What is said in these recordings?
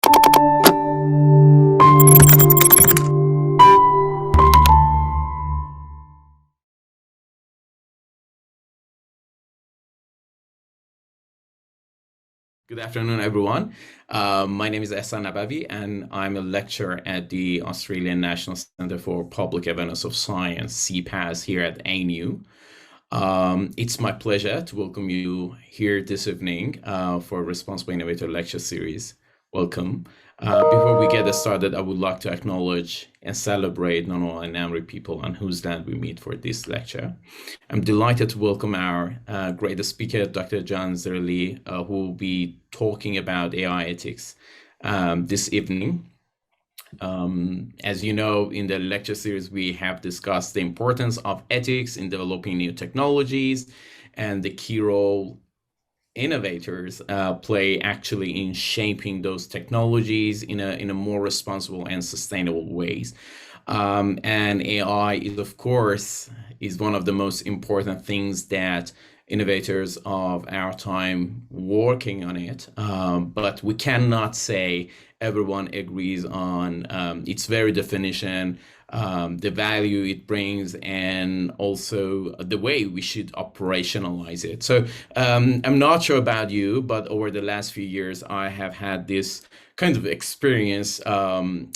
Good afternoon, everyone. My name is Ehsan Nabavi, and I'm a lecturer at the Australian National Centre for Public Awareness of Science, CPAS, here at ANU. It's my pleasure to welcome you here this evening for Responsible Innovator lecture series. Welcome. Before we get started, I would like to acknowledge and celebrate Nono and Namri people on whose land we meet for this lecture. I'm delighted to welcome our great speaker, Dr. John Zerilli, who will be talking about AI ethics this evening. As you know, in the lecture series, we have discussed the importance of ethics in developing new technologies and the key role innovators play actually in shaping those technologies in a more responsible and sustainable ways. And AI is, of course, is one of the most important things that innovators of our time working on it. But we cannot say everyone agrees on its very definition, the value it brings, and also the way we should operationalize it. So I'm not sure about you, but over the last few years, I have had this kind of experience coming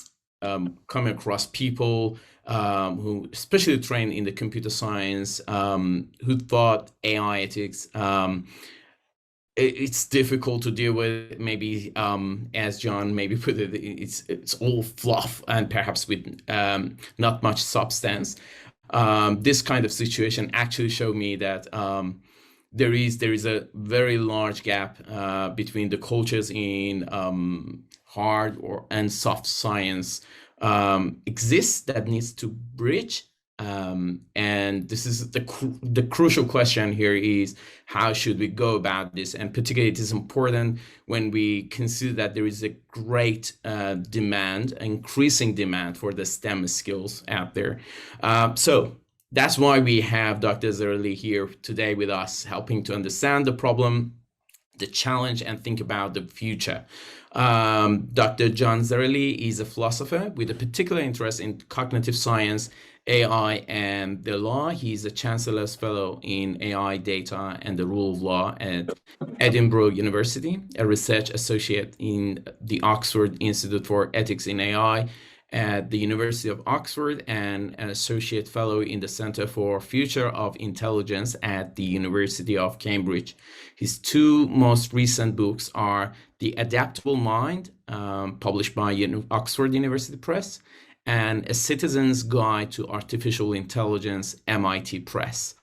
across people who especially trained in the computer science, who thought AI ethics, it's difficult to deal with. Maybe, as John maybe put it, it's all fluff and perhaps with not much substance. This kind of situation actually showed me that there is a very large gap between the cultures in hard and soft science exists that needs to bridge. And this is the crucial question here is how should we go about this? And particularly it is important when we consider that there is a great demand, increasing demand for the STEM skills out there. So that's why we have Dr. Zerilli here today with us, helping to understand the problem, the challenge, and think about the future. Dr. John Zerilli is a philosopher with a particular interest in cognitive science, AI, and the law. He's a Chancellor's Fellow in AI, Data, and the Rule of Law at Edinburgh University, a research associate in the Oxford Institute for Ethics in AI at the University of Oxford, and an associate fellow in the Center for Future of Intelligence at the University of Cambridge. His two most recent books are The Adaptable Mind, published by Oxford University Press, and A Citizen's Guide to Artificial Intelligence, MIT Press.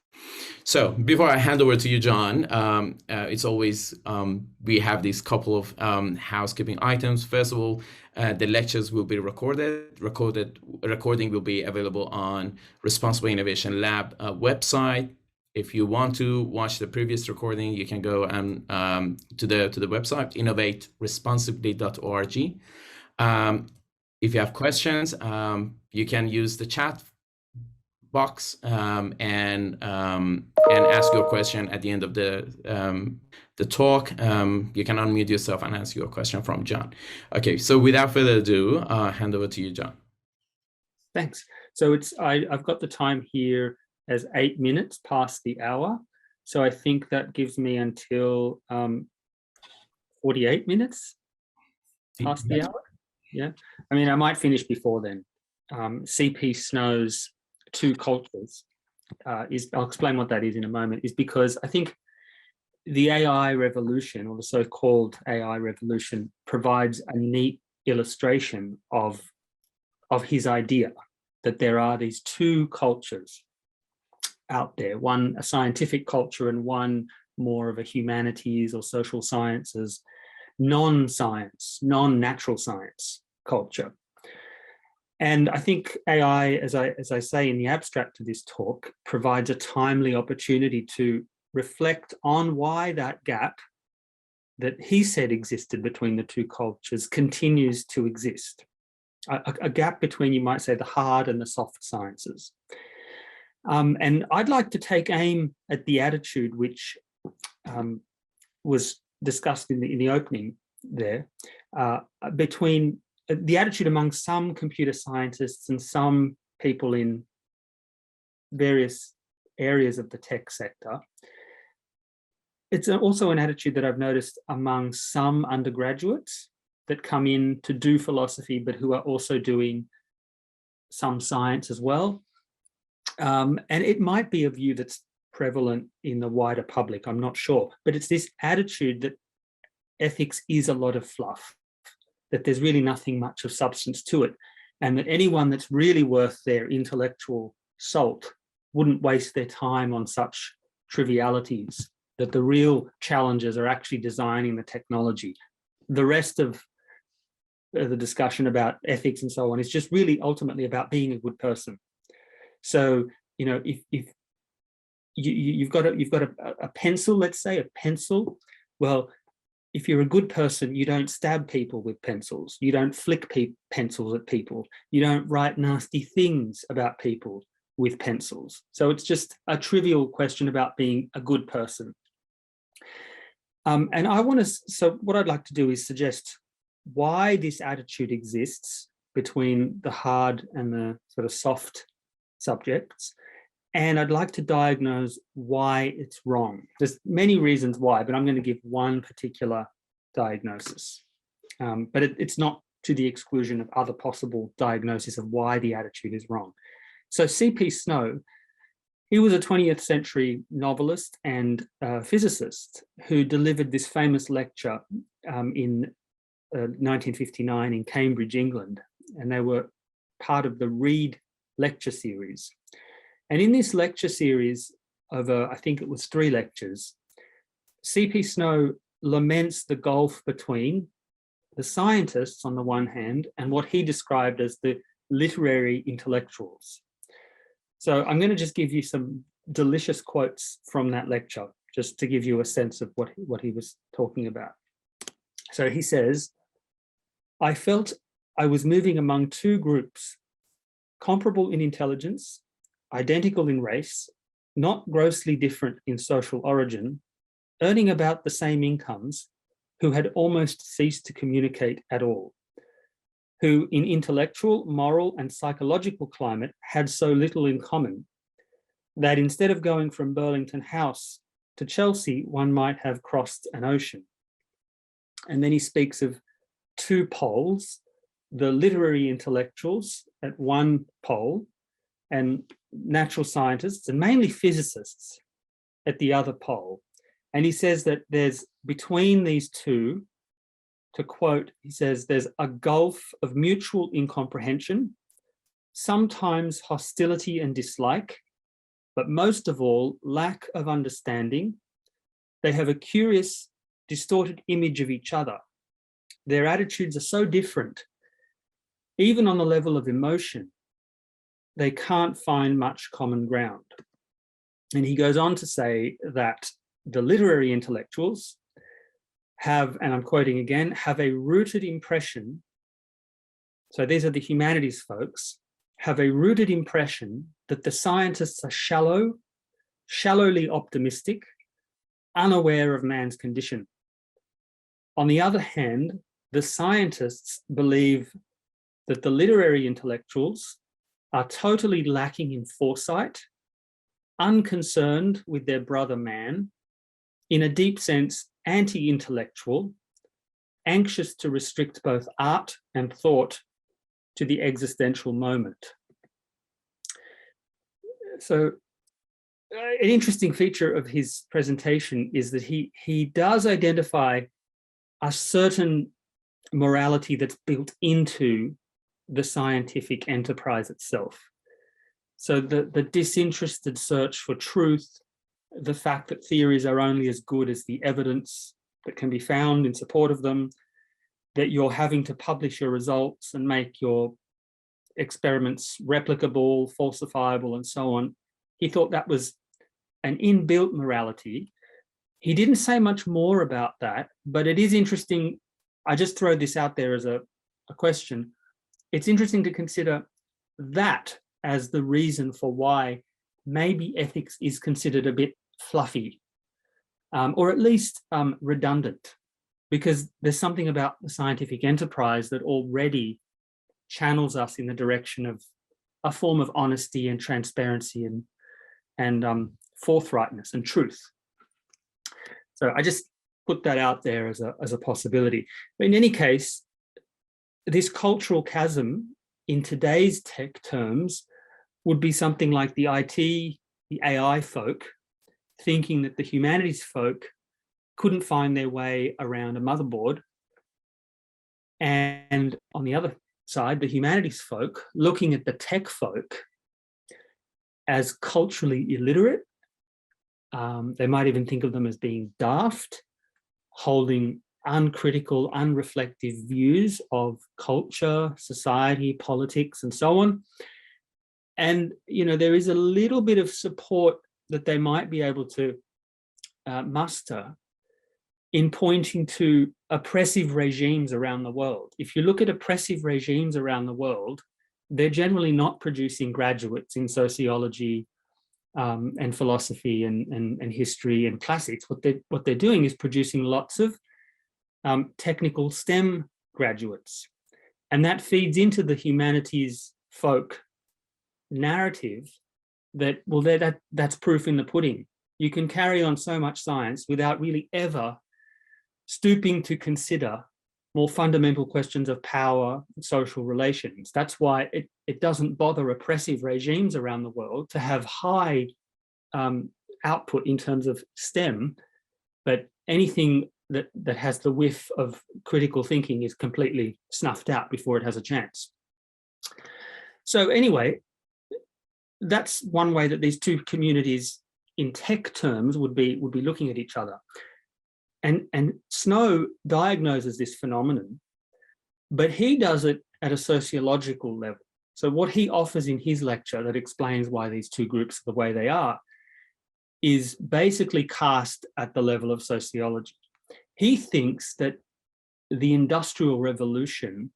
So before I hand over to you, John, it's always, we have these couple of housekeeping items. First of all, the lectures will be recorded. Recording will be available on Responsible Innovation Lab website. If you want to watch the previous recording, you can go to the website, innovateresponsibly.org. If you have questions, you can use the chat box and ask your question at the end of the talk. You can unmute yourself and ask your question from John. Okay, so without further ado, hand over to you, John. Thanks. So I've got the time here as 8 minutes past the hour. So I think that gives me until 48 minutes past the hour. Yeah, I mean, I might finish before then. CP Snow's two cultures I'll explain what that is in a moment, is because I think the AI revolution, or the so-called AI revolution, provides a neat illustration of his idea that there are these two cultures out there, one a scientific culture and one more of a humanities or social sciences, non-science, non-natural science culture. And I think AI, as I say in the abstract of this talk, provides a timely opportunity to reflect on why that gap that he said existed between the two cultures continues to exist. A gap between, you might say, the hard and the soft sciences. And I'd like to take aim at the attitude which was discussed in the opening there, between the attitude among some computer scientists and some people in various areas of the tech sector. It's also an attitude that I've noticed among some undergraduates that come in to do philosophy, but who are also doing some science as well. And it might be a view that's prevalent in the wider public, I'm not sure, but it's this attitude that ethics is a lot of fluff, that there's really nothing much of substance to it, and that anyone that's really worth their intellectual salt wouldn't waste their time on such trivialities, that the real challenges are actually designing the technology. The rest of the discussion about ethics and so on is just really ultimately about being a good person. So, you know, if you've got a pencil, let's say a pencil, well, if you're a good person, you don't stab people with pencils, you don't flick pencils at people, you don't write nasty things about people with pencils. So it's just a trivial question about being a good person. And I want to, so what I'd like to do is suggest why this attitude exists between the hard and the sort of soft subjects. And I'd like to diagnose why it's wrong. There's many reasons why, but I'm going to give one particular diagnosis. But it's not to the exclusion of other possible diagnoses of why the attitude is wrong. So C.P. Snow, he was a 20th century novelist and physicist who delivered this famous lecture in 1959 in Cambridge, England. And they were part of the Reed lecture series. And in this lecture series over, I think it was 3 lectures, C.P. Snow laments the gulf between the scientists on the one hand and what he described as the literary intellectuals. So I'm going to just give you some delicious quotes from that lecture, just to give you a sense of what he was talking about. So he says, "I felt I was moving among 2 groups, comparable in intelligence, identical in race, not grossly different in social origin, earning about the same incomes, who had almost ceased to communicate at all, who in intellectual, moral, and psychological climate had so little in common that instead of going from Burlington House to Chelsea, one might have crossed an ocean." And then he speaks of 2 poles, the literary intellectuals at one pole, and natural scientists, and mainly physicists, at the other pole. And he says that there's, between these 2, to quote, he says, "there's a gulf of mutual incomprehension, sometimes hostility and dislike, but most of all, lack of understanding. They have a curious, distorted image of each other. Their attitudes are so different, even on the level of emotion, they can't find much common ground." And he goes on to say that the literary intellectuals have, and I'm quoting again, have a rooted impression, so these are the humanities folks, have a rooted impression that the scientists are shallow, shallowly optimistic, unaware of man's condition. On the other hand, the scientists believe that the literary intellectuals are totally lacking in foresight, unconcerned with their brother man, in a deep sense anti-intellectual, anxious to restrict both art and thought to the existential moment. So an interesting feature of his presentation is that he does identify a certain morality that's built into the scientific enterprise itself. So the disinterested search for truth, the fact that theories are only as good as the evidence that can be found in support of them, that you're having to publish your results and make your experiments replicable, falsifiable, and so on. He thought that was an inbuilt morality. He didn't say much more about that, but it is interesting. I just throw this out there as a question. It's interesting to consider that as the reason for why maybe ethics is considered a bit fluffy, or at least redundant. because there's something about the scientific enterprise that already channels us in the direction of a form of honesty and transparency and forthrightness and truth. So I just put that out there as a possibility. But in any case, this cultural chasm in today's tech terms would be something like the IT, the AI folk thinking that the humanities folk couldn't find their way around a motherboard. And on the other side, the humanities folk looking at the tech folk as culturally illiterate. They might even think of them as being daft, holding uncritical, unreflective views of culture, society, politics, and so on. And, you know, there is a little bit of support that they might be able to muster in pointing to oppressive regimes around the world. If you look at oppressive regimes around the world, they're generally not producing graduates in sociology and philosophy and history and classics. What they're doing is producing lots of technical STEM graduates. And that feeds into the humanities folk narrative that, well, that's proof in the pudding. You can carry on so much science without really ever stooping to consider more fundamental questions of power and social relations. That's why it doesn't bother oppressive regimes around the world to have high output in terms of STEM, but anything that has the whiff of critical thinking is completely snuffed out before it has a chance. So anyway, that's one way that these two communities in tech terms would be looking at each other. And Snow diagnoses this phenomenon, but he does it at a sociological level. So what he offers in his lecture that explains why these two groups are the way they are is basically cast at the level of sociology. He thinks that the Industrial Revolution,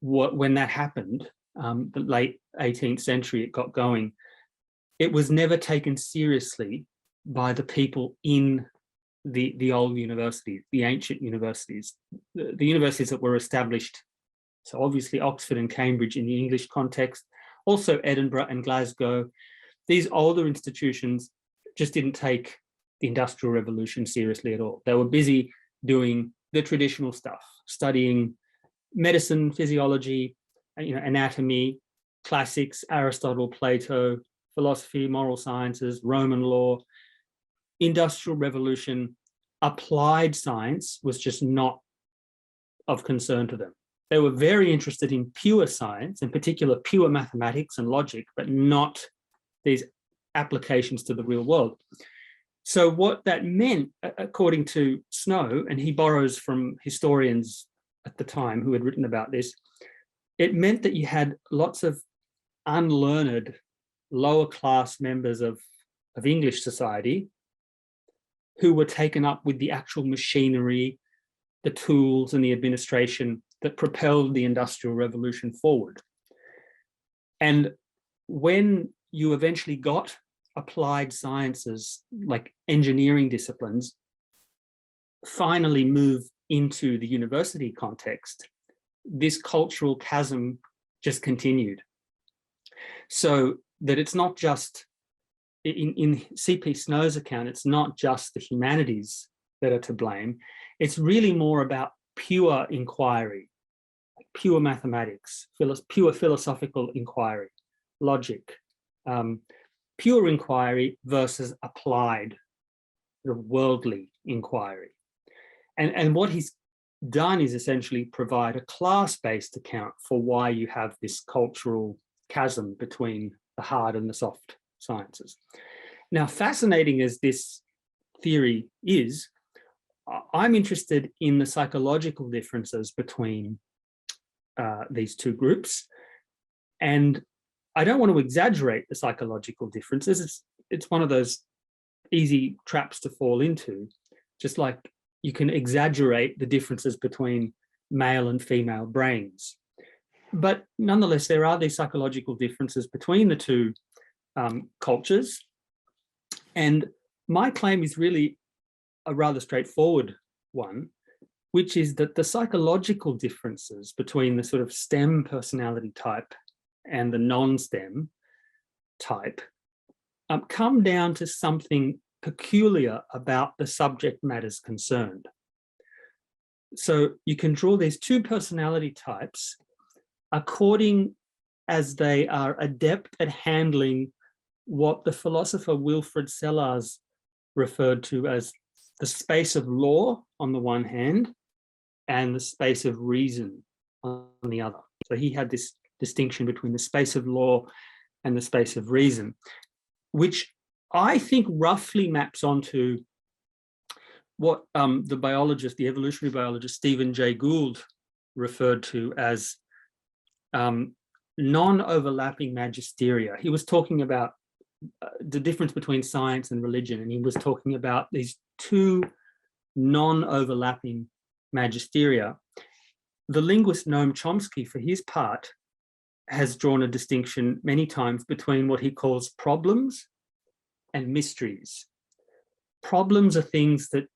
when that happened, the late 18th century, it got going, it was never taken seriously by the people in the old universities, the ancient universities, the universities that were established. So obviously Oxford and Cambridge in the English context, also Edinburgh and Glasgow. These older institutions just didn't take the Industrial Revolution seriously at all. They were busy doing the traditional stuff, studying medicine, physiology, anatomy, classics, Aristotle, Plato, philosophy, moral sciences, Roman law. Industrial Revolution, applied science was just not of concern to them. They were very interested in pure science, in particular pure mathematics and logic, but not these applications to the real world. So what that meant, according to Snow, and he borrows from historians at the time who had written about this, it meant that you had lots of unlearned, lower class members of English society who were taken up with the actual machinery, the tools and the administration that propelled the Industrial Revolution forward. And when you eventually got applied sciences like engineering disciplines finally move into the university context, this cultural chasm just continued. So that it's not just, in C.P. Snow's account, it's not just the humanities that are to blame. It's really more about pure inquiry, pure mathematics, pure philosophical inquiry, logic, pure inquiry versus applied, worldly inquiry. And what he's done is essentially provide a class-based account for why you have this cultural chasm between the hard and the soft sciences. Now, fascinating as this theory is, I'm interested in the psychological differences between these two groups. And I don't want to exaggerate the psychological differences. It's one of those easy traps to fall into, just like you can exaggerate the differences between male and female brains. But nonetheless, there are these psychological differences between the two cultures. And my claim is really a rather straightforward one, which is that the psychological differences between the sort of STEM personality type and the non-STEM type come down to something peculiar about the subject matters concerned. So you can draw these two personality types according as they are adept at handling what the philosopher Wilfrid Sellars referred to as the space of law on the one hand and the space of reason on the other. So he had this distinction between the space of law and the space of reason, which I think roughly maps onto what the evolutionary biologist Stephen Jay Gould referred to as non-overlapping magisteria. He was talking about the difference between science and religion, and he was talking about these two non-overlapping magisteria. The linguist Noam Chomsky, for his part, has drawn a distinction many times between what he calls problems and mysteries. Problems are things that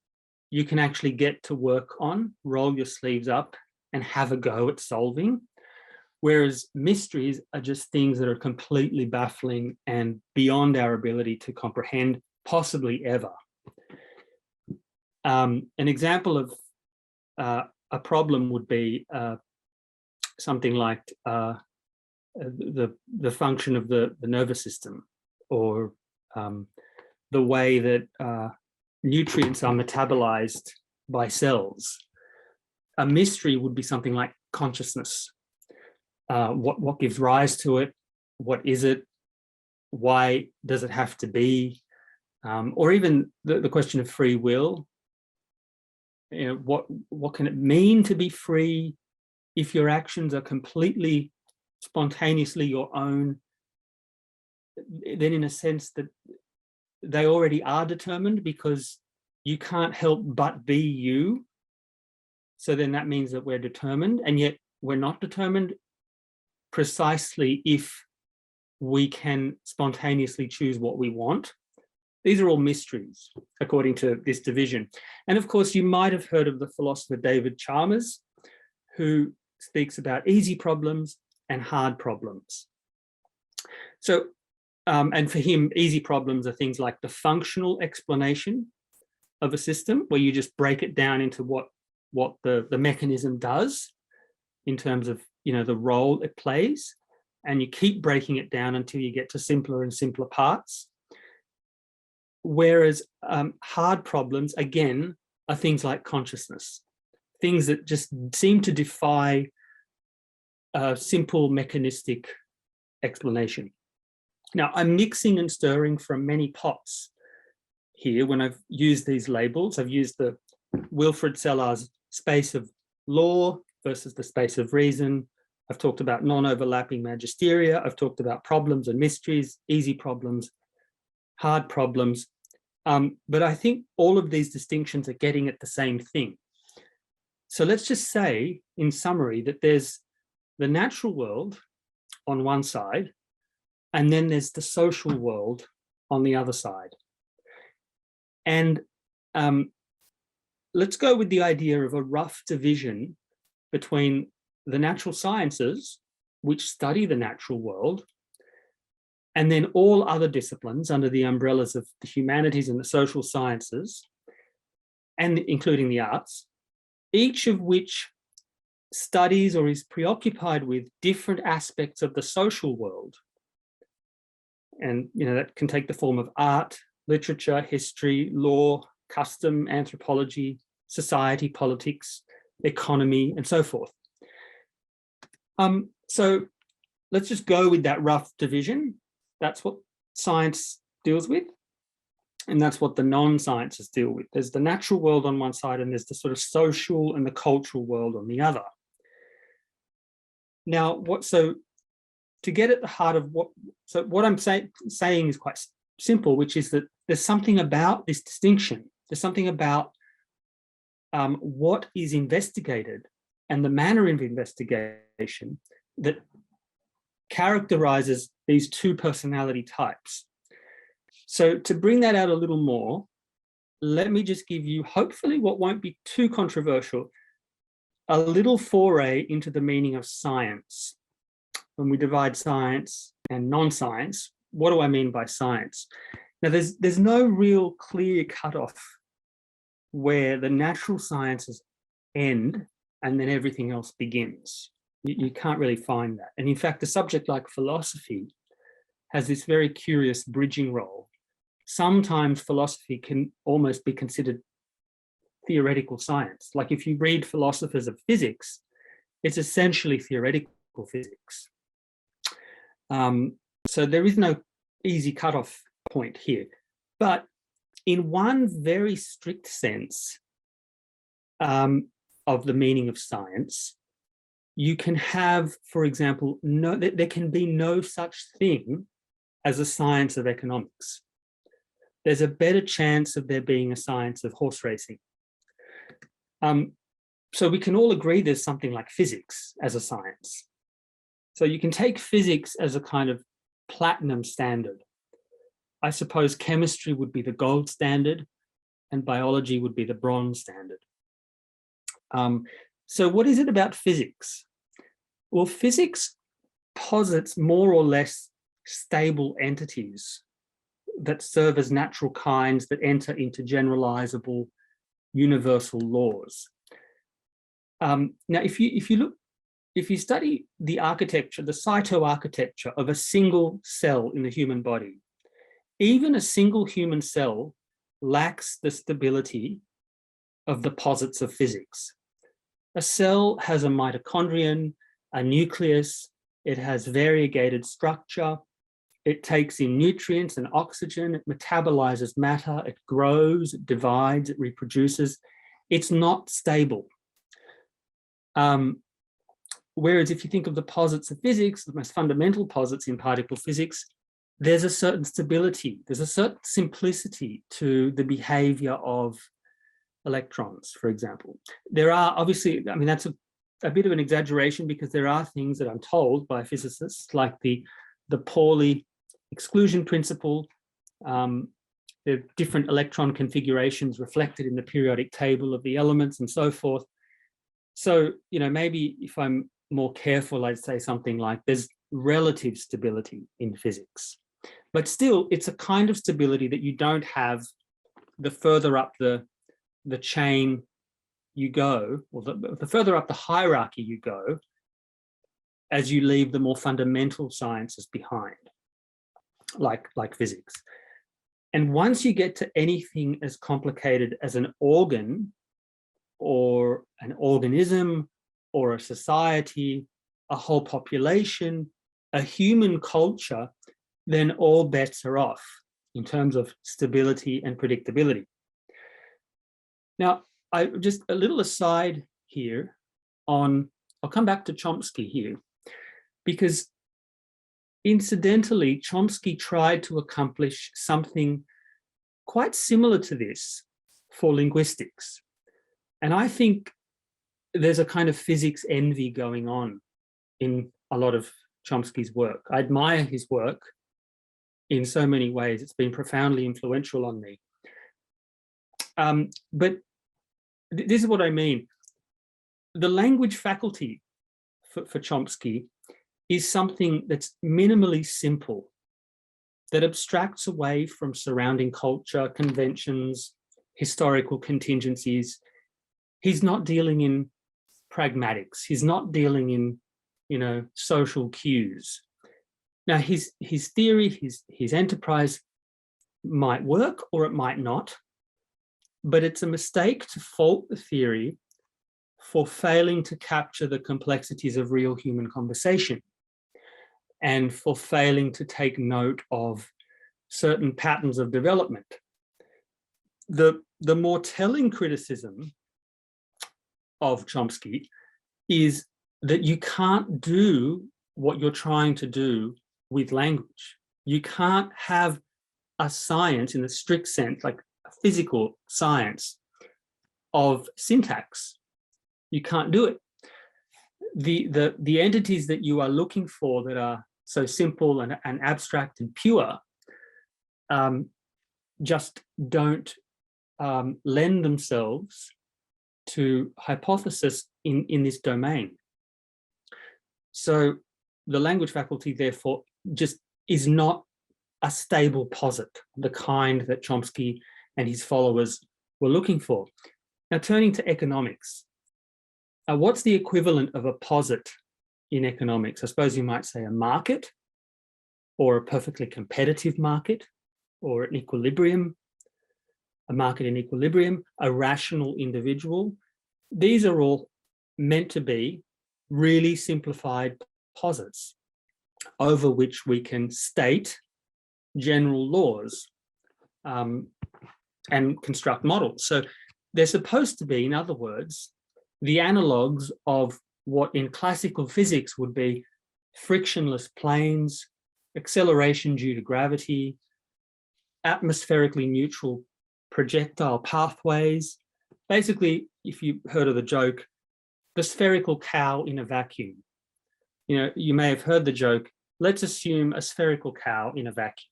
you can actually get to work on, roll your sleeves up and have a go at solving, whereas mysteries are just things that are completely baffling and beyond our ability to comprehend, possibly ever. An example of a problem would be something like the function of the nervous system, or the way that nutrients are metabolized by cells. A mystery would be something like consciousness. What gives rise to it? What is it? Why does it have to be? Or even the question of free will. You know, what can it mean to be free if your actions are completely spontaneously your own? Then in a sense that they already are determined because you can't help but be you. So then that means that we're determined, and yet we're not determined precisely if we can spontaneously choose what we want. These are all mysteries, according to this division. And of course, you might have heard of the philosopher David Chalmers, who speaks about easy problems and hard problems. So, and for him, easy problems are things like the functional explanation of a system, where you just break it down into what the mechanism does in terms of, you know, the role it plays, and you keep breaking it down until you get to simpler and simpler parts. Whereas hard problems, again, are things like consciousness, things that just seem to defy a simple mechanistic explanation. Now, I'm mixing and stirring from many pots here when I've used these labels. I've used the Wilfrid Sellars space of law versus the space of reason. I've talked about non-overlapping magisteria. I've talked about problems and mysteries, easy problems, hard problems. But I think all of these distinctions are getting at the same thing. So let's just say, in summary, that there's the natural world on one side, and then there's the social world on the other side. And let's go with the idea of a rough division between the natural sciences, which study the natural world, and then all other disciplines under the umbrellas of the humanities and the social sciences, and including the arts, each of which studies or is preoccupied with different aspects of the social world. And, you know, that can take the form of art, literature, history, law, custom, anthropology, society, politics, economy, and so forth. So let's just go with that rough division. That's what science deals with, and that's what the non-sciences deal with. There's the natural world on one side, and there's the sort of social and the cultural world on the other. Now, so to get at the heart of what I'm saying is quite simple, which is that there's something about this distinction. There's something about what is investigated and the manner of investigation that characterizes these two personality types. So to bring that out a little more, let me just give you, hopefully, what won't be too controversial, a little foray into the meaning of science. When we divide science and non-science, what do I mean by science? Now, there's no real clear cutoff where the natural sciences end and then everything else begins. You can't really find that. And in fact, a subject like philosophy has this very curious bridging role. Sometimes philosophy can almost be considered theoretical science. Like if you read philosophers of physics, it's essentially theoretical physics. So there is no easy cutoff point here. But in one very strict sense of the meaning of science, you can have, for example, there can be no such thing as a science of economics. There's a better chance of there being a science of horse racing. So we can all agree there's something like physics as a science. So you can take physics as a kind of platinum standard. I suppose chemistry would be the gold standard and biology would be the bronze standard. So what is it about physics? Well, physics posits more or less stable entities that serve as natural kinds that enter into generalizable universal laws. Now, if you study the architecture, the cytoarchitecture of a single cell in the human body, even a single human cell lacks the stability of the posits of physics. A cell has a mitochondrion, a nucleus, it has variegated structure, it takes in nutrients and oxygen, it metabolizes matter, it grows, it divides, it reproduces. It's not stable. Whereas if you think of the posits of physics, the most fundamental posits in particle physics, there's a certain stability, there's a certain simplicity to the behavior of electrons, for example. There are obviously, I mean, that's a bit of an exaggeration because there are things that I'm told by physicists like the Pauli exclusion principle. There are different electron configurations reflected in the periodic table of the elements and so forth. So, you know, maybe if I'm more careful, I'd say something like there's relative stability in physics. But still, it's a kind of stability that you don't have the further up the chain you go, or the further up the hierarchy you go, as you leave the more fundamental sciences behind, like physics. And once you get to anything as complicated as an organ or an organism or a society, a whole population, a human culture, then all bets are off in terms of stability and predictability. Now, just a little aside here on, I'll come back to Chomsky here, because incidentally, Chomsky tried to accomplish something quite similar to this for linguistics. And I think there's a kind of physics envy going on in a lot of Chomsky's work. I admire his work in so many ways. It's been profoundly influential on me. But this is what I mean. The language faculty for Chomsky is something that's minimally simple, that abstracts away from surrounding culture, conventions, historical contingencies. He's not dealing in pragmatics. He's not dealing in, you know, social cues. Now, his theory, his enterprise might work or it might not, but it's a mistake to fault the theory for failing to capture the complexities of real human conversation and for failing to take note of certain patterns of development. The more telling criticism of Chomsky is that you can't do what you're trying to do with language. You can't have a science in the strict sense, like a physical science of syntax. You can't do it. The entities that you are looking for that are so simple and abstract and pure just don't lend themselves to hypothesis in this domain. So the language faculty, therefore, just is not a stable posit, the kind that Chomsky and his followers were looking for. Now, turning to economics, what's the equivalent of a posit in economics? I suppose you might say a market, or a perfectly competitive market, or an equilibrium, a market in equilibrium, a rational individual. These are all meant to be really simplified posits over which we can state general laws and construct models. So they're supposed to be, in other words, the analogues of what in classical physics would be frictionless planes, acceleration due to gravity, atmospherically neutral projectile pathways. Basically, if you heard of the joke, the spherical cow in a vacuum. You know, you may have heard the joke, let's assume a spherical cow in a vacuum.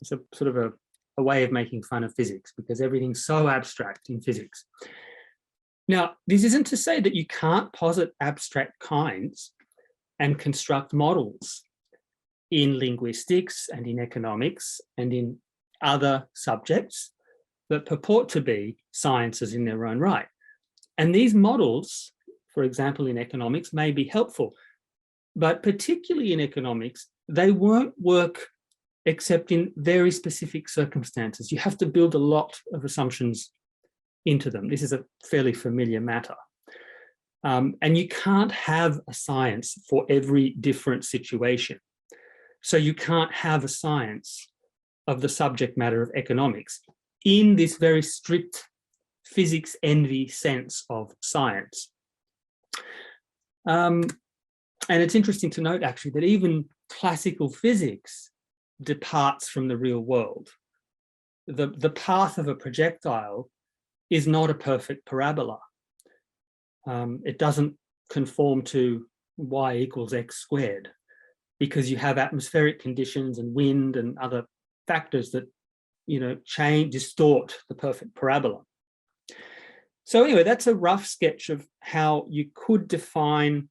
It's a sort of a way of making fun of physics because everything's so abstract in physics. Now, this isn't to say that you can't posit abstract kinds and construct models in linguistics and in economics and in other subjects that purport to be sciences in their own right. And these models, for example, in economics, may be helpful, but particularly in economics, they won't work except in very specific circumstances. You have to build a lot of assumptions into them. This is a fairly familiar matter. And you can't have a science for every different situation. So you can't have a science of the subject matter of economics in this very strict physics envy sense of science. And it's interesting to note, actually, that even classical physics departs from the real world. The path of a projectile is not a perfect parabola. It doesn't conform to y equals x squared because you have atmospheric conditions and wind and other factors that, you know, distort the perfect parabola. So anyway, that's a rough sketch of how you could define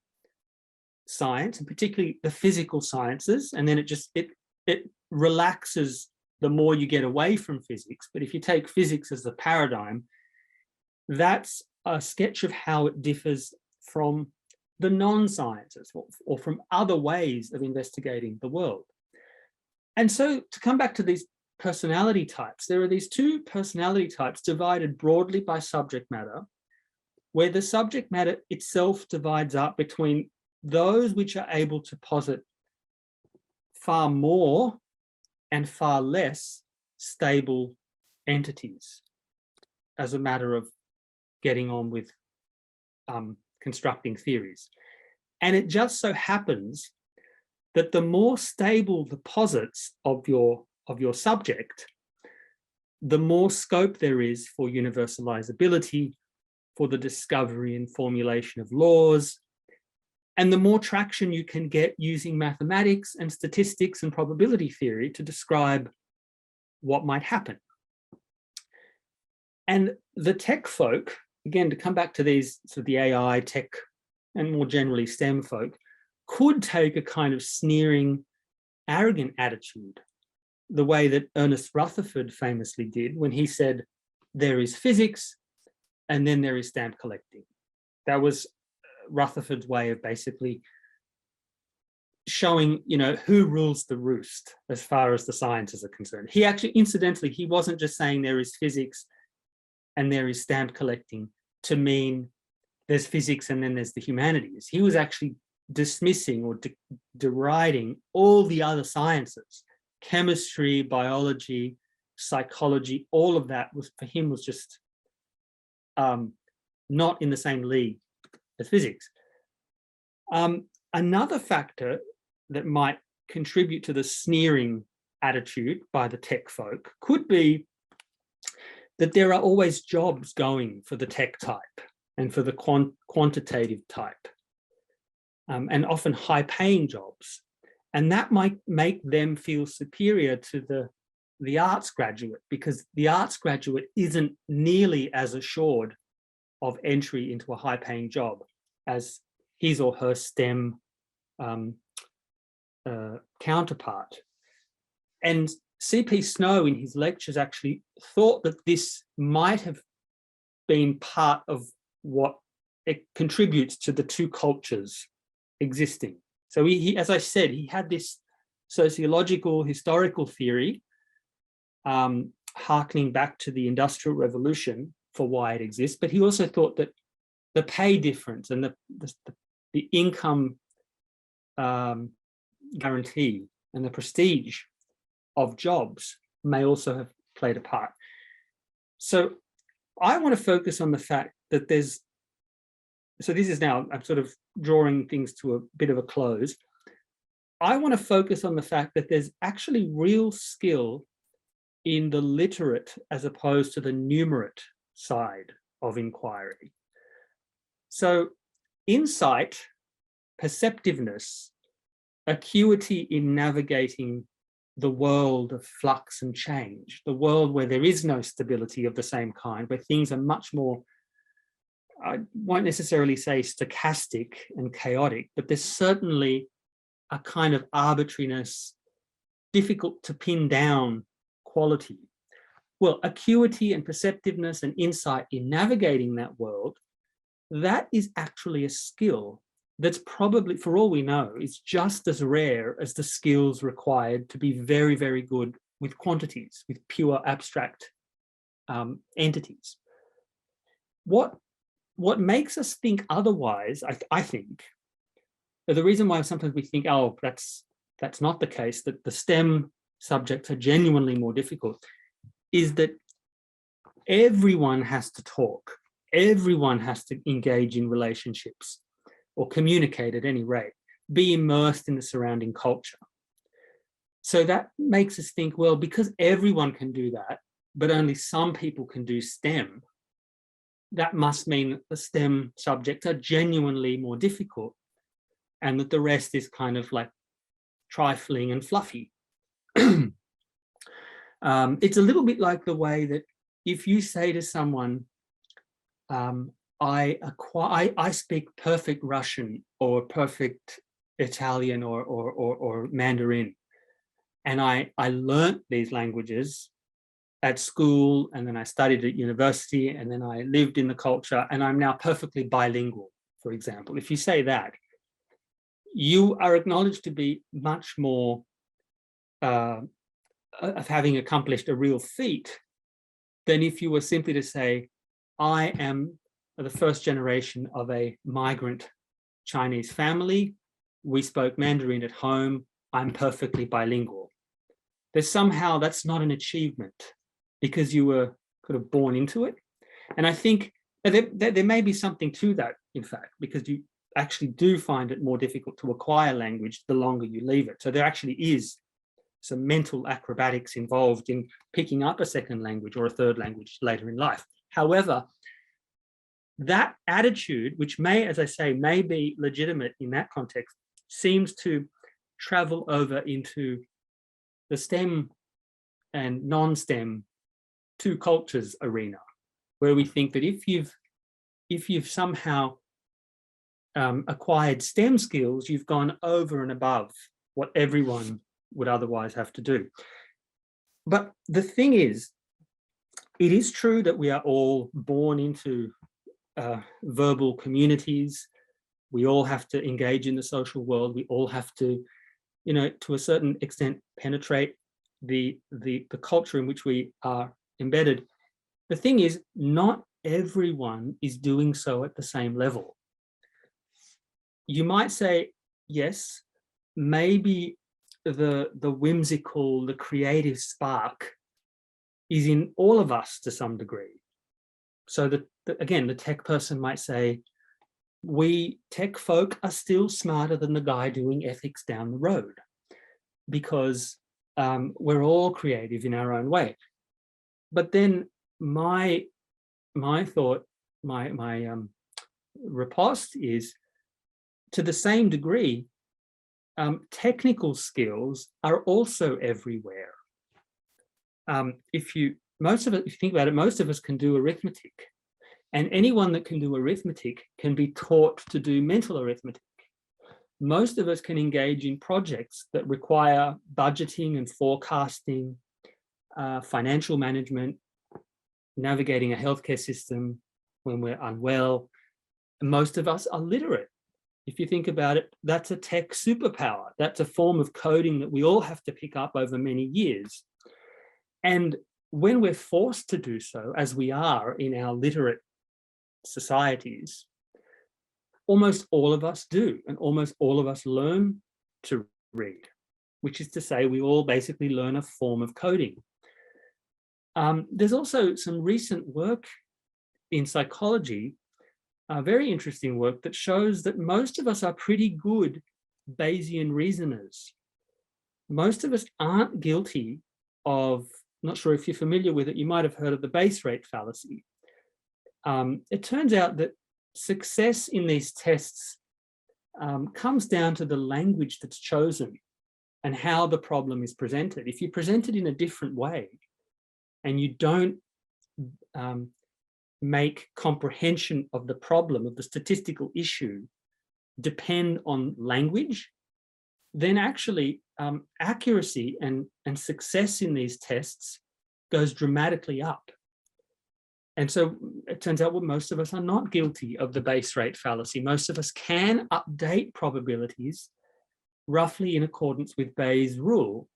science, and particularly the physical sciences, and then it relaxes the more you get away from physics. But if you take physics as the paradigm, that's a sketch of how it differs from the non-sciences or from other ways of investigating the world. And so to come back to these personality types, there are these two personality types divided broadly by subject matter, where the subject matter itself divides up between those which are able to posit far more and far less stable entities as a matter of getting on with constructing theories. And it just so happens that the more stable the posits of your subject, the more scope there is for universalizability, for the discovery and formulation of laws, and the more traction you can get using mathematics and statistics and probability theory to describe what might happen. And the tech folk, again, to come back to these sort of the AI, tech, and more generally STEM folk, could take a kind of sneering, arrogant attitude, the way that Ernest Rutherford famously did when he said, there is physics and then there is stamp collecting. That was Rutherford's way of basically showing, you know, who rules the roost as far as the sciences are concerned. He actually, incidentally, he wasn't just saying there is physics and there is stamp collecting to mean there's physics and then there's the humanities. He was actually dismissing or deriding all the other sciences, chemistry, biology, psychology, all of that was for him was just not in the same league as physics. Another factor that might contribute to the sneering attitude by the tech folk could be that there are always jobs going for the tech type and for the quantitative type, and often high-paying jobs. And that might make them feel superior to the arts graduate, because the arts graduate isn't nearly as assured of entry into a high-paying job as his or her STEM counterpart. And C.P. Snow in his lectures actually thought that this might have been part of what it contributes to the two cultures existing. So he, as I said, he had this sociological, historical theory, harkening back to the Industrial Revolution for why it exists, but he also thought that the pay difference and the income guarantee and the prestige of jobs may also have played a part. So I want to focus on the fact that there's, so this is now, I'm sort of drawing things to a bit of a close. I want to focus on the fact that there's actually real skill in the literate as opposed to the numerate side of inquiry. So insight, perceptiveness, acuity in navigating the world of flux and change, the world where there is no stability of the same kind, where things are much more, I won't necessarily say stochastic and chaotic, but there's certainly a kind of arbitrariness, difficult to pin down quality. Well, acuity and perceptiveness and insight in navigating that world, that is actually a skill that's probably, for all we know, is just as rare as the skills required to be very, very good with quantities, with pure abstract entities. What makes us think otherwise, I think, the reason why sometimes we think, oh, that's not the case, that the STEM subjects are genuinely more difficult, is that everyone has to talk, everyone has to engage in relationships, or communicate at any rate, be immersed in the surrounding culture. So that makes us think, well, because everyone can do that, but only some people can do STEM, that must mean that the STEM subjects are genuinely more difficult and that the rest is kind of like trifling and fluffy. It's a little bit like the way that if you say to someone, I speak perfect Russian or perfect Italian or Mandarin, and I learnt these languages at school, and then I studied at university, and then I lived in the culture, and I'm now perfectly bilingual, for example. If you say that, you are acknowledged to be much more of having accomplished a real feat than if you were simply to say, I am the first generation of a migrant Chinese family. We spoke Mandarin at home. I'm perfectly bilingual. There's somehow, that's not an achievement because you were kind of born into it. And I think there may be something to that, in fact, because you actually do find it more difficult to acquire language the longer you leave it. So there actually is some mental acrobatics involved in picking up a second language or a third language later in life. However, that attitude, which may, as I say, may be legitimate in that context, seems to travel over into the STEM and non-STEM two cultures arena, where we think that if you've somehow acquired STEM skills, you've gone over and above what everyone would otherwise have to do. But the thing is, it is true that we are all born into verbal communities. We all have to engage in the social world. We all have to, you know, to a certain extent, penetrate the culture in which we are embedded. The thing is, not everyone is doing so at the same level. You might say, yes, maybe the whimsical, the creative spark is in all of us to some degree. So that, again, the tech person might say, we tech folk are still smarter than the guy doing ethics down the road because we're all creative in our own way. But then my thought, my riposte is, to the same degree, technical skills are also everywhere. If you think about it, most of us can do arithmetic. And anyone that can do arithmetic can be taught to do mental arithmetic. Most of us can engage in projects that require budgeting and forecasting, financial management, navigating a healthcare system when we're unwell. And most of us are literate. If you think about it, that's a tech superpower. That's a form of coding that we all have to pick up over many years. And when we're forced to do so, as we are in our literate societies, almost all of us do, and almost all of us learn to read, which is to say we all basically learn a form of coding. There's also some recent work in psychology, very interesting work, that shows that most of us are pretty good Bayesian reasoners. Most of us aren't guilty of, not sure if you're familiar with it, you might have heard of the base rate fallacy. It turns out that success in these tests comes down to the language that's chosen and how the problem is presented. If you present it in a different way and you don't make comprehension of the problem, of the statistical issue, depend on language, then actually accuracy and success in these tests goes dramatically up. And so it turns out most of us are not guilty of the base rate fallacy. Most of us can update probabilities roughly in accordance with Bayes' rule,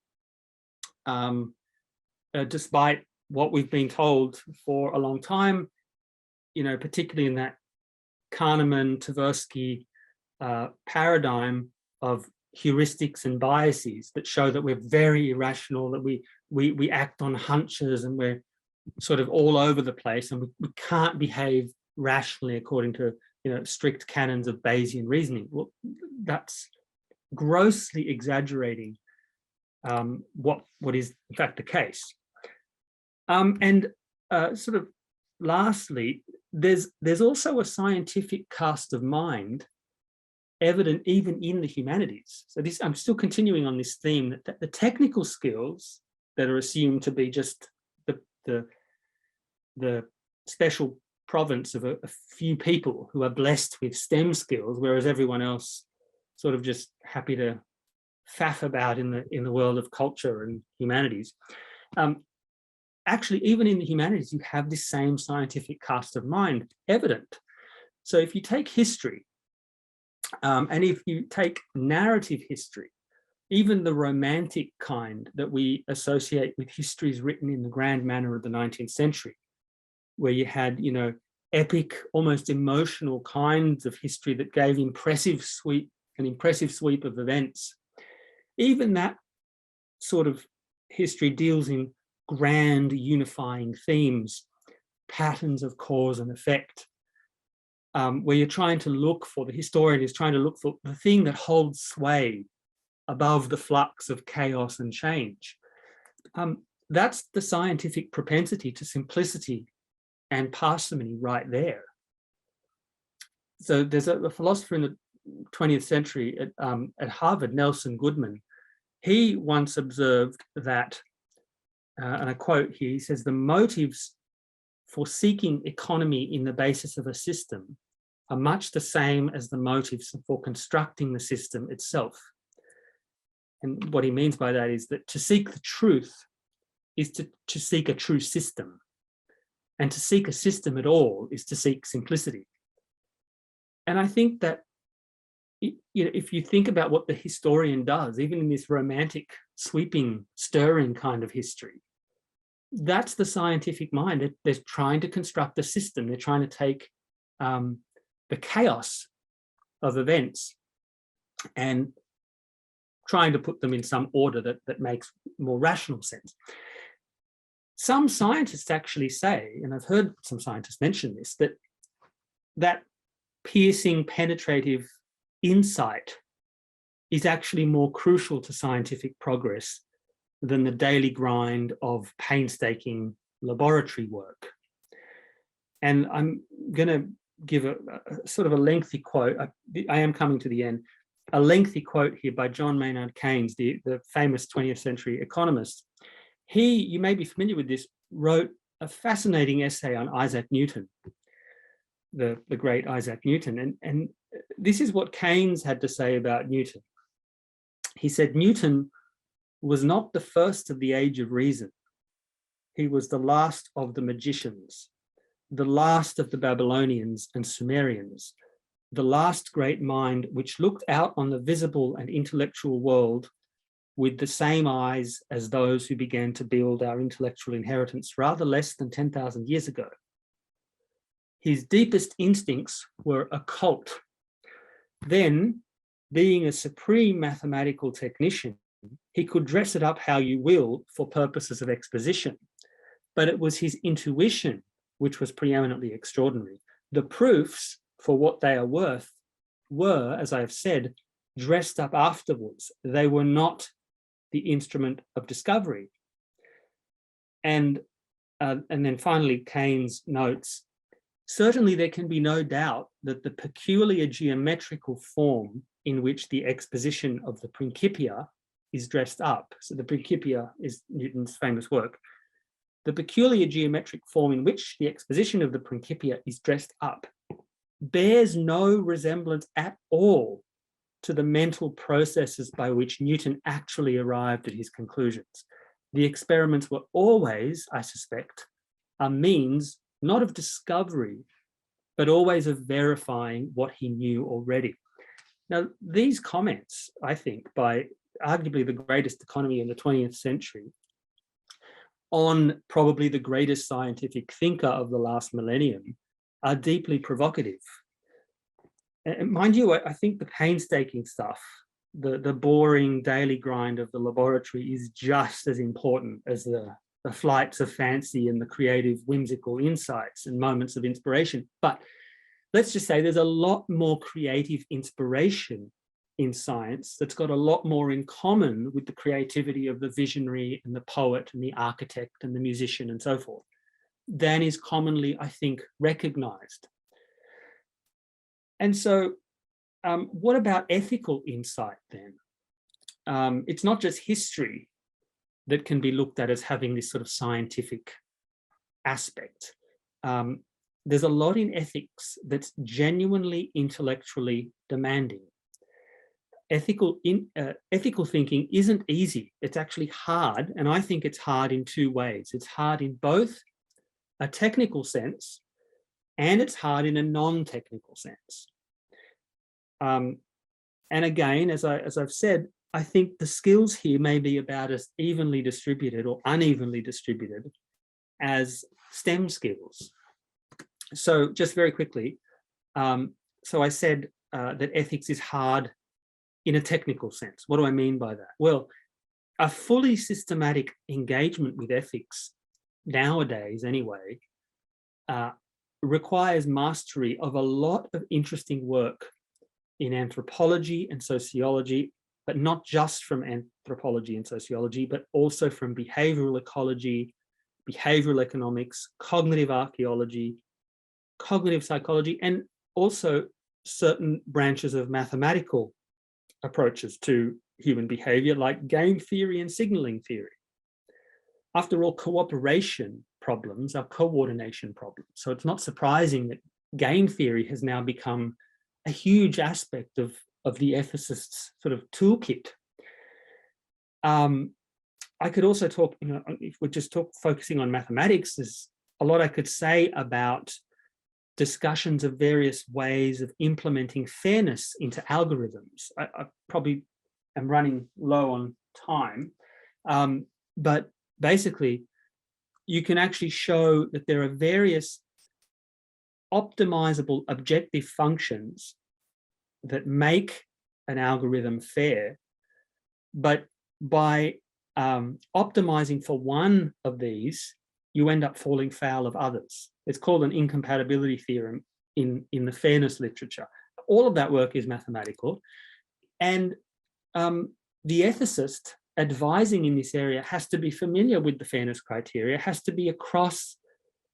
despite what we've been told for a long time, particularly in that Kahneman, Tversky paradigm of heuristics and biases that show that we're very irrational, that we act on hunches and we're sort of all over the place, and we can't behave rationally according to strict canons of Bayesian reasoning. Well, that's grossly exaggerating what is in fact the case. And sort of lastly, there's also a scientific cast of mind evident even in the humanities. So this, I'm still continuing on this theme, that the technical skills that are assumed to be just the special province of a few people who are blessed with STEM skills, whereas everyone else sort of just happy to faff about in the world of culture and humanities. Actually, even in the humanities, you have this same scientific cast of mind evident. So if you take history, and if you take narrative history, even the romantic kind that we associate with histories written in the grand manner of the 19th century, where you had, epic, almost emotional kinds of history that gave an impressive sweep of events. Even that sort of history deals in grand unifying themes, patterns of cause and effect, where you're trying to look for, the historian is trying to look for the thing that holds sway above the flux of chaos and change. That's the scientific propensity to simplicity and parsimony right there. So there's a philosopher in the 20th century at Harvard, Nelson Goodman. He once observed that, and I quote here, he says, "The motives for seeking economy in the basis of a system are much the same as the motives for constructing the system itself." And what he means by that is that to seek the truth is to seek a true system. And to seek a system at all is to seek simplicity. And I think that, if you think about what the historian does, even in this romantic, sweeping, stirring kind of history, that's the scientific mind. They're trying to construct a system. They're trying to take the chaos of events and trying to put them in some order that makes more rational sense. Some scientists actually say, and I've heard some scientists mention this, that piercing, penetrative insight is actually more crucial to scientific progress than the daily grind of painstaking laboratory work. And I'm going to give a sort of a lengthy quote. I am coming to the end. A lengthy quote here by John Maynard Keynes, the famous 20th century economist. He, you may be familiar with this, wrote a fascinating essay on Isaac Newton. the great Isaac Newton. And this is what Keynes had to say about Newton. He said, Newton was not the first of the age of reason. He was the last of the magicians, the last of the Babylonians and Sumerians, the last great mind which looked out on the visible and intellectual world with the same eyes as those who began to build our intellectual inheritance rather less than 10,000 years ago. His deepest instincts were occult. Then, being a supreme mathematical technician, he could dress it up how you will for purposes of exposition. But it was his intuition which was preeminently extraordinary. The proofs, for what they are worth, were, as I have said, dressed up afterwards. They were not the instrument of discovery. And then finally, Keynes notes, certainly there can be no doubt that the peculiar geometrical form in which the exposition of the Principia is dressed up, so the Principia is Newton's famous work, the peculiar geometric form in which the exposition of the Principia is dressed up bears no resemblance at all to the mental processes by which Newton actually arrived at his conclusions. The experiments were always, I suspect, a means not of discovery, but always of verifying what he knew already. Now, these comments, I think, by arguably the greatest economy in the 20th century, on probably the greatest scientific thinker of the last millennium, are deeply provocative. And mind you, I think the painstaking stuff, the boring daily grind of the laboratory is just as important as the flights of fancy and the creative, whimsical insights and moments of inspiration. But let's just say there's a lot more creative inspiration in science that's got a lot more in common with the creativity of the visionary and the poet and the architect and the musician and so forth than is commonly, I think, recognized. And so what about ethical insight then? It's not just history that can be looked at as having this sort of scientific aspect. There's a lot in ethics that's genuinely intellectually demanding. Ethical thinking isn't easy. It's actually hard, and I think it's hard in two ways. It's hard in both a technical sense, and it's hard in a non-technical sense. And again, as I've said, I think the skills here may be about as evenly distributed or unevenly distributed as STEM skills. So just very quickly, so I said that ethics is hard in a technical sense. What do I mean by that? Well, a fully systematic engagement with ethics nowadays anyway, requires mastery of a lot of interesting work in anthropology and sociology, but not just from anthropology and sociology, but also from behavioral ecology, behavioral economics, cognitive archaeology, cognitive psychology, and also certain branches of mathematical approaches to human behavior, like game theory and signaling theory. After all, cooperation problems are coordination problems. So it's not surprising that game theory has now become a huge aspect of the ethicist's sort of toolkit. I could also talk, if we're just focusing on mathematics, there's a lot I could say about discussions of various ways of implementing fairness into algorithms. I probably am running low on time, but basically, you can actually show that there are various optimizable objective functions that make an algorithm fair, but by optimizing for one of these, you end up falling foul of others. It's called an incompatibility theorem in the fairness literature. All of that work is mathematical, and the ethicist advising in this area has to be familiar with the fairness criteria, has to be across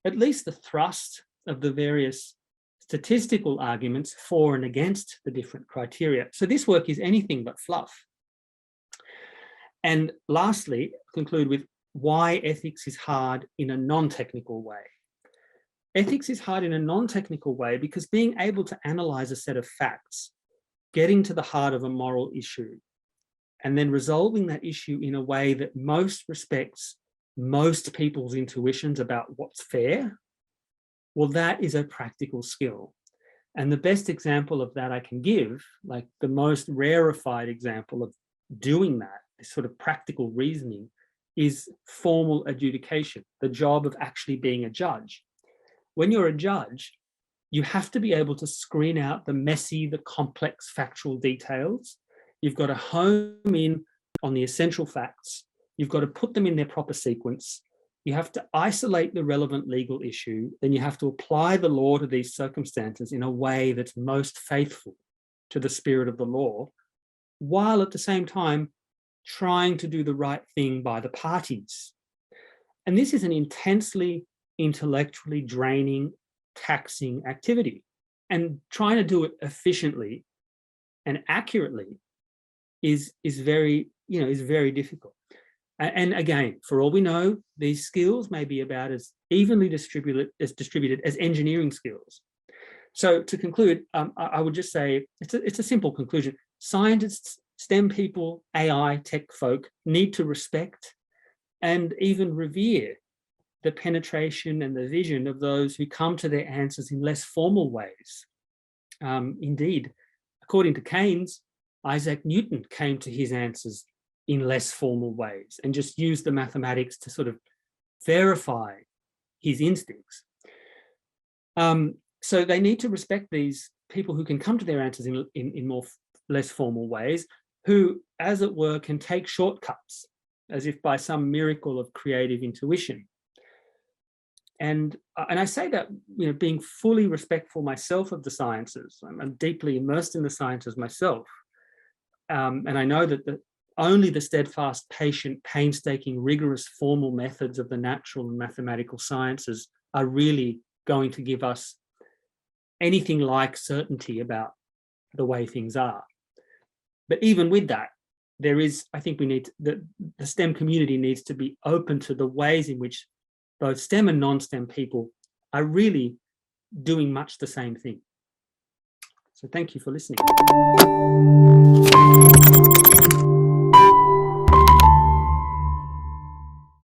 at least the thrust of the various statistical arguments for and against the different criteria. So this work is anything but fluff. And lastly, conclude with why ethics is hard in a non-technical way. Ethics is hard in a non-technical way because being able to analyze a set of facts, getting to the heart of a moral issue, and then resolving that issue in a way that most respects most people's intuitions about what's fair, well, that is a practical skill. And the best example of that I can give, like the most rarefied example of doing that, this sort of practical reasoning, is formal adjudication, the job of actually being a judge. When you're a judge, you have to be able to screen out the messy, the complex factual details. You've got to home in on the essential facts. You've got to put them in their proper sequence. You have to isolate the relevant legal issue. Then you have to apply the law to these circumstances in a way that's most faithful to the spirit of the law, while at the same time trying to do the right thing by the parties. And this is an intensely intellectually draining, taxing activity. And trying to do it efficiently and accurately is very difficult. And again, for all we know, these skills may be about as evenly distributed as engineering skills. So to conclude, I would just say it's a simple conclusion. Scientists, STEM people, AI, tech folk need to respect and even revere the penetration and the vision of those who come to their answers in less formal ways. Indeed, according to Keynes, Isaac Newton came to his answers in less formal ways and just used the mathematics to sort of verify his instincts. So they need to respect these people who can come to their answers in more less formal ways, who, as it were, can take shortcuts as if by some miracle of creative intuition. And I say that, being fully respectful myself of the sciences. I'm deeply immersed in the sciences myself. And I know that only the steadfast, patient, painstaking, rigorous, formal methods of the natural and mathematical sciences are really going to give us anything like certainty about the way things are. But even with that, I think the STEM community needs to be open to the ways in which both STEM and non-STEM people are really doing much the same thing. So thank you for listening.